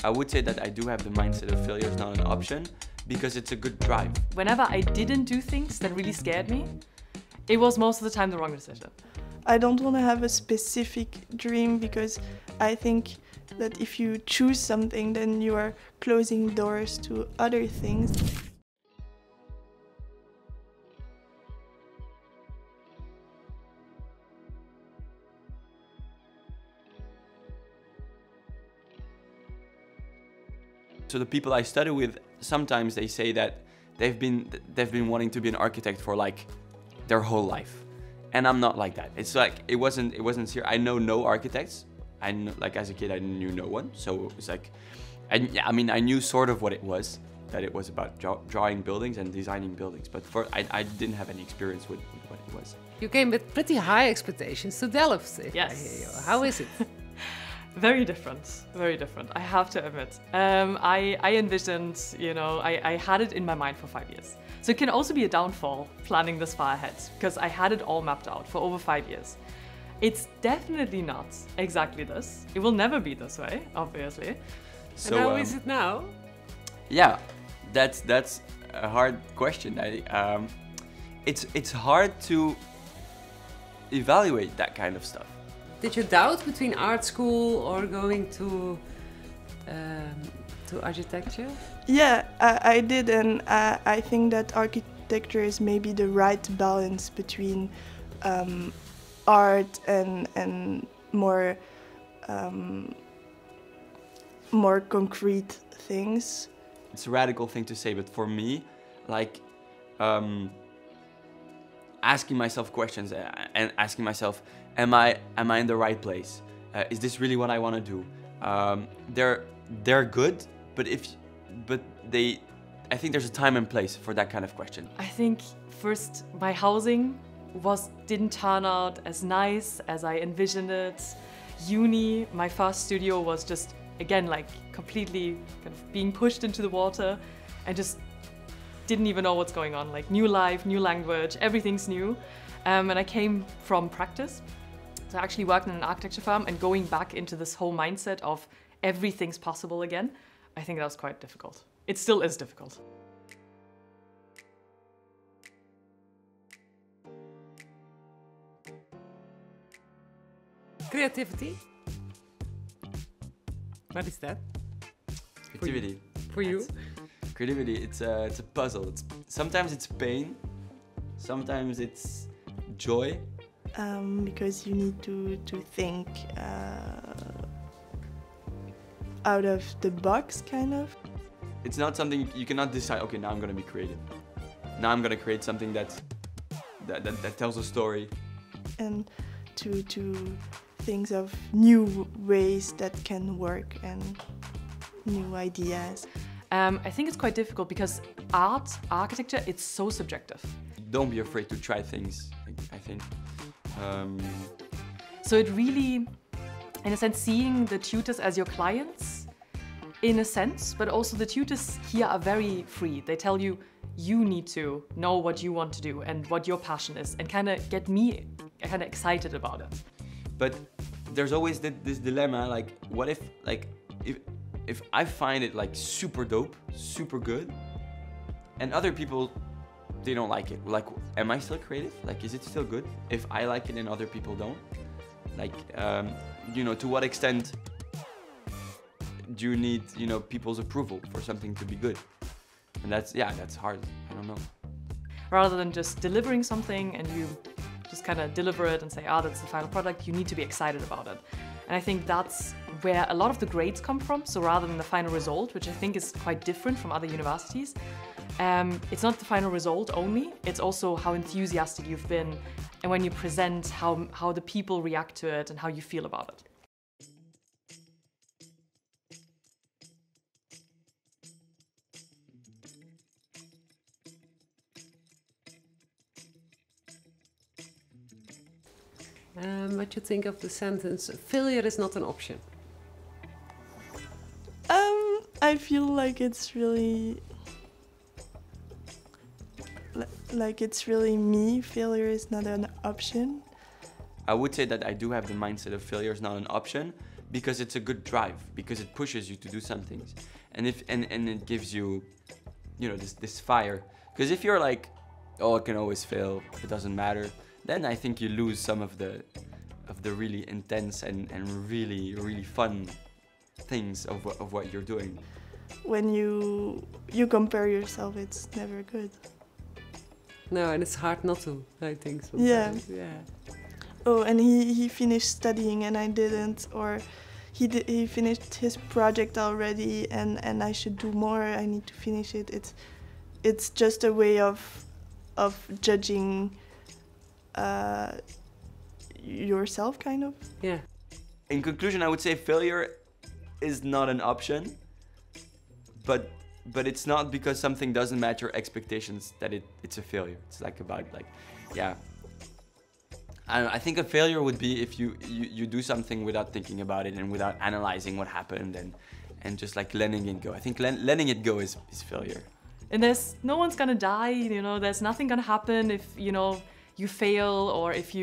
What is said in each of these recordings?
I would say that I do have the mindset of failure is not an option because it's a good drive. Whenever I didn't do things that really scared me, it was most of the time the wrong decision. I don't want to have a specific dream because I think that if you choose something, then you are closing doors to other things. So the people I study with, sometimes they say that they've been wanting to be an architect for like their whole life, and I'm not like that. It's like it wasn't serious. I know no architects. I know, like as a kid I knew no one, so it was like, I mean I knew sort of what it was, that it was about drawing buildings and designing buildings, but I didn't have any experience with what it was. You came with pretty high expectations to Delft, if Yes. I hear you. How is it? Very different, very different, I have to admit. I envisioned, you know, I had it in my mind for 5 years. So it can also be a downfall planning this far ahead, because I had it all mapped out for over 5 years. It's definitely not exactly this. It will never be this way, obviously. So, and how is it now? Yeah, that's a hard question. It's hard to evaluate that kind of stuff. Did you doubt between art school or going to architecture? Yeah, I did, and I think that architecture is maybe the right balance between art and more concrete things. It's a radical thing to say, but for me, like asking myself questions and asking myself, am I in the right place? Is this really what I want to do? They're good, but I think there's a time and place for that kind of question. I think first my housing didn't turn out as nice as I envisioned it. Uni, my first studio was just, again, like completely kind of being pushed into the water and just didn't even know what's going on. Like new life, new language, everything's new. And I came from practice. So I actually worked in an architecture firm, and going back into this whole mindset of everything's possible again, I think that was quite difficult. It still is difficult. Creativity? What is that? Creativity. For you? Creativity, it's a puzzle. Sometimes it's pain, sometimes it's joy. Because you need to think out of the box, kind of. It's not something you cannot decide, okay, now I'm going to be creative. Now I'm going to create something that tells a story. And to think of new ways that can work and new ideas. I think it's quite difficult because architecture, it's so subjective. Don't be afraid to try things, I think. So it really, in a sense, seeing the tutors as your clients, in a sense, but also the tutors here are very free. They tell you, you need to know what you want to do and what your passion is, and kind of get me kind of excited about it. But there's always this dilemma, like, what if, like, if I find it like super dope, super good, and other people, they don't like it. Like, am I still creative? Like, is it still good if I like it and other people don't? Like, you know, to what extent do you need, you know, people's approval for something to be good? And that's hard. I don't know. Rather than just delivering something and you just kind of deliver it and say, oh, that's the final product, you need to be excited about it. And I think that's where a lot of the grades come from. So rather than the final result, which I think is quite different from other universities, it's not the final result only, it's also how enthusiastic you've been and when you present how the people react to it and how you feel about it. What you think of the sentence, failure is not an option? I feel like it's really me. Failure is not an option. I would say that I do have the mindset of failure is not an option because it's a good drive, because it pushes you to do some things, and it gives you, you know, this fire. Because if you're like, oh, I can always fail, it doesn't matter, then I think you lose some of the really intense and really fun things of what you're doing. When you compare yourself, it's never good. No, and it's hard not to, I think, Yeah. sometimes. Yeah. Oh, and he finished studying and I didn't, or he finished his project already and I should do more, I need to finish it. It's just a way of judging yourself, kind of. Yeah. In conclusion, I would say failure is not an option, but it's not because something doesn't match your expectations that it's a failure. It's like about like, yeah. I think a failure would be if you do something without thinking about it and without analyzing what happened and just like letting it go. I think letting it go is failure. And there's no one's gonna die, you know, there's nothing gonna happen if, you know, you fail, or if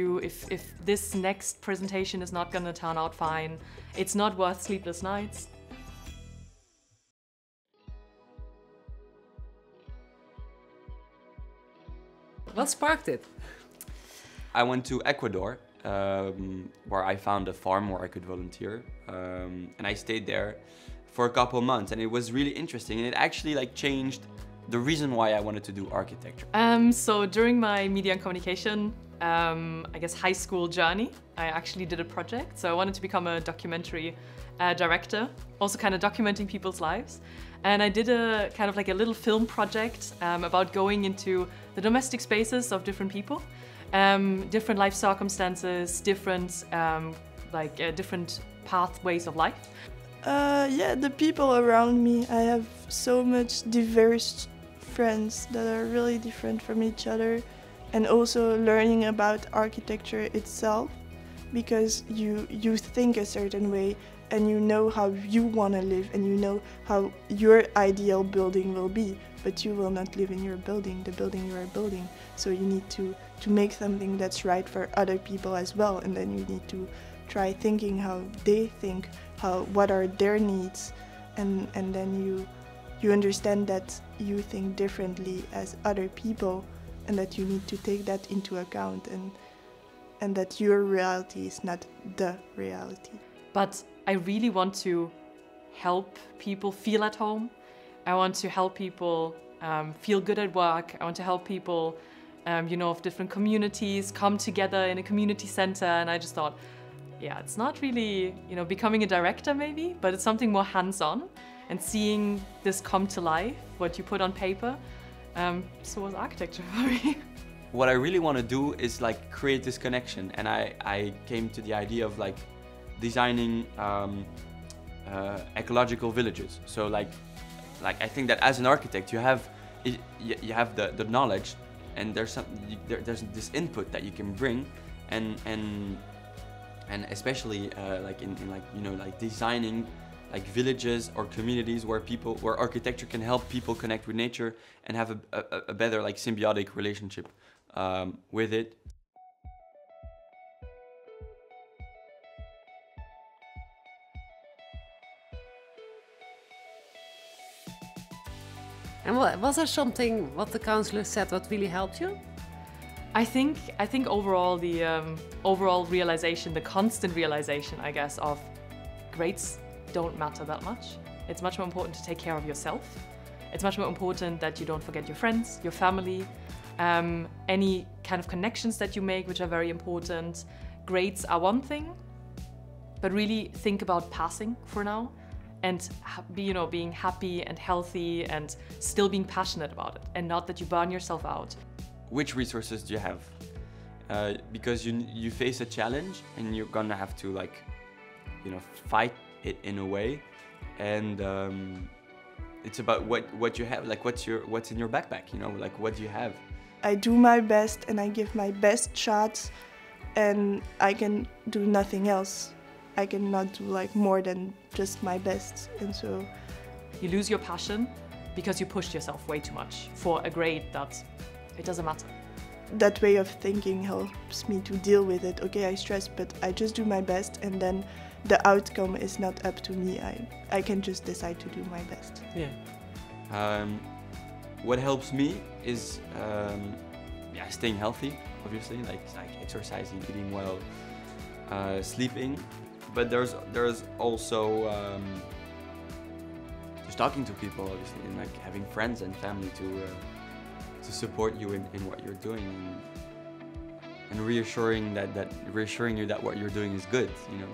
this next presentation is not gonna turn out fine. It's not worth sleepless nights. What sparked it? I went to Ecuador, where I found a farm where I could volunteer, and I stayed there for a couple months, and it was really interesting, and it actually like changed the reason why I wanted to do architecture. So during my media and communication, I guess high school journey, I actually did a project. So I wanted to become a documentary director, also kind of documenting people's lives. And I did a kind of like a little film project about going into the domestic spaces of different people, different life circumstances, different different pathways of life. Yeah, the people around me, I have so much diverse friends that are really different from each other, and also learning about architecture itself, because you think a certain way and you know how you want to live and you know how your ideal building will be, but you will not live in your building, the building you are building. So you need to make something that's right for other people as well, and then you need to try thinking how they think, what are their needs, and then you understand that you think differently as other people, and that you need to take that into account, and that your reality is not the reality. But I really want to help people feel at home. I want to help people feel good at work. I want to help people, you know, of different communities come together in a community center. And I just thought, yeah, it's not really, you know, becoming a director maybe, but it's something more hands-on and seeing this come to life, what you put on paper. So was architecture for me. What I really want to do is like create this connection, and I came to the idea of like designing ecological villages. So like I think that as an architect you have the knowledge, and there's this input that you can bring, and especially like in like, you know, like designing like villages or communities where architecture can help people connect with nature and have a better like symbiotic relationship with it. And was there something what the counselor said what really helped you? I think overall the overall realization, the constant realization, I guess, of grades don't matter that much. It's much more important to take care of yourself. It's much more important that you don't forget your friends, your family, any kind of connections that you make, which are very important. Grades are one thing, but really think about passing for now, and being happy and healthy and still being passionate about it, and not that you burn yourself out. Which resources do you have? Because you face a challenge and you're gonna have to like, you know, fight it in a way, and it's about what you have, like what's in your backpack, you know, like what do you have? I do my best and I give my best shots, and I can do nothing else. I cannot do like more than just my best, and so you lose your passion because you pushed yourself way too much for a grade that it doesn't matter. That way of thinking helps me to deal with it. Okay, I stress, but I just do my best, and then the outcome is not up to me. I can just decide to do my best. Yeah. What helps me is staying healthy, obviously, like exercising, eating well, sleeping. But there's also just talking to people, obviously, and like having friends and family to support you in what you're doing, and reassuring you that what you're doing is good, you know.